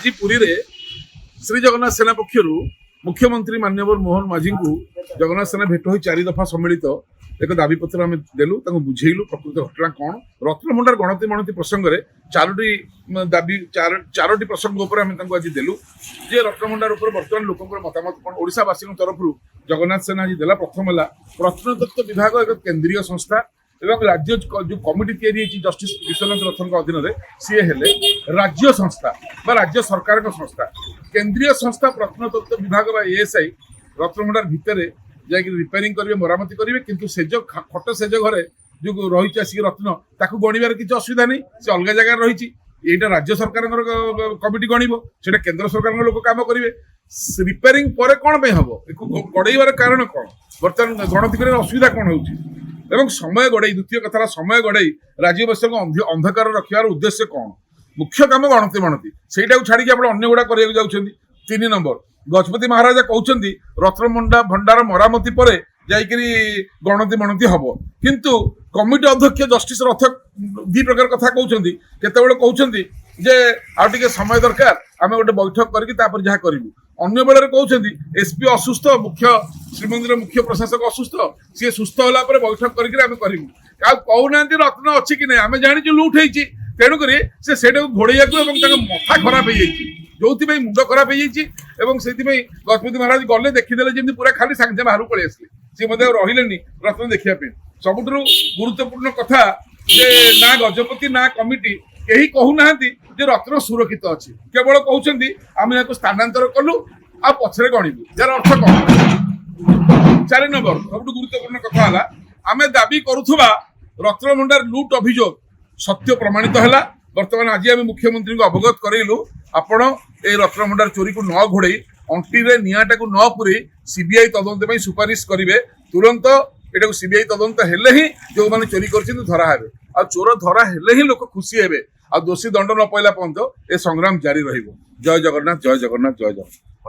आज पुरी रे श्री जगन्नाथ सेना पक्षर मुख्यमंत्री माननीय मोहन माझी को जगन्नाथ सेना भेट हो 4 दफा सम्मिलित एक दाबी पत्र आम देलु बुझेलु प्रकृत घटना कौन रत्नभंडार गणति मणति प्रसंग में 4टी दाबी 4टी प्रसंग आज देलु जे रत्नभंडार बर्तमान लोक मतामत कौन ओडिशावासी तरफ जगन्नाथ सेना आज देला प्रथम है प्रत्नतत्व विभाग एक केंद्रीय संस्था एवं राज्य जो कमिटी तैयारी जस्टिस विश्वनाथ रथन अधीन में सी हेले राज्य संस्था बा राज्य सरकार संस्था केंद्रीय संस्था प्रत्नतत्व विभाग बा एएसआई रत्नभंडार भितर जाकि रिपेयरिंग करेंगे मरामती करेंगे किंतु सेज खट सेज घरे जो रही आसिक रत्न ताकू गणिबार किसी असुविधा नहीं से अलग जगह रही यहाँ राज्य सरकार कमिटी गणिब से केंद्र सरकार लोक काम करेंगे रिपेयरिंग पर कौन हम गड़ेबार कारण कौन बर्तमान गणति कर असुविधा कौन हो समय गड़े द्वितीय कथा समय गड़े राज्यवासी को अंधकार रखार उद्देश्य कौन मुख्य काम गणति मणति से छाड़ी आप अन्य गुड़ा कराया 3 नंबर गजपति महाराजा कहते रत्नभंडार भंडार मरामती पर जाकि गणति मणति हम किंतु कमिटी अध्यक्ष जस्टिस रथ 2 प्रकार कथा कहते केतबेले कहते जे आउटे समय दरकार आम गोटे बैठक करके जहाँ करूँ अन्य बेले कहते एसपी असुस्थ मुख्य श्रीमंदिर मुख्य प्रशासक असुस्थ सी सुस्थ होला पर बैठक करके करूँ कहना रत्न अच्छी कि नहीं आम जानी लुट होती तेणुक से घोड़े मथा खराब हो जो मुंड खराब हो गजपति महाराज गले देखीदे जमी पूरा खाली सांगे बाहर पलि आसे सी रही रत्न देखापी सबुठ गुरुत्वपूर्ण कथा ना गजपति ना कमिटी यही कहूना रत्न सुरक्षित अच्छी केवल कहते आम यहाँ स्थानांतर कलु आ पछरे गणिबू यार अर्थ कौन 4 नंबर सब गुरुत्वपूर्ण कथा है आम दाबी करुवा रत्नभंडार लुट अभियोग सत्य प्रमाणित है बर्तमान आज आम मुख्यमंत्री को अवगत करइलु आपण ए रत्नभंडार चोरी को न घोड़े अंटी रे निआटा को न पुरे सीबीआई तदंत में सुपारिश करेंगे तुरंत एटा को सीबीआई तदंत हेले ही जो माने चोरी करछिन धरा हेबे आ चोर धरा हेले ही लोक खुशी हेबे आ दोषी दंड न पाइला पर्यंत ए संग्राम जारी रहिबो। जय जगन्नाथ जय जगन्नाथ जय जगन्नाथ।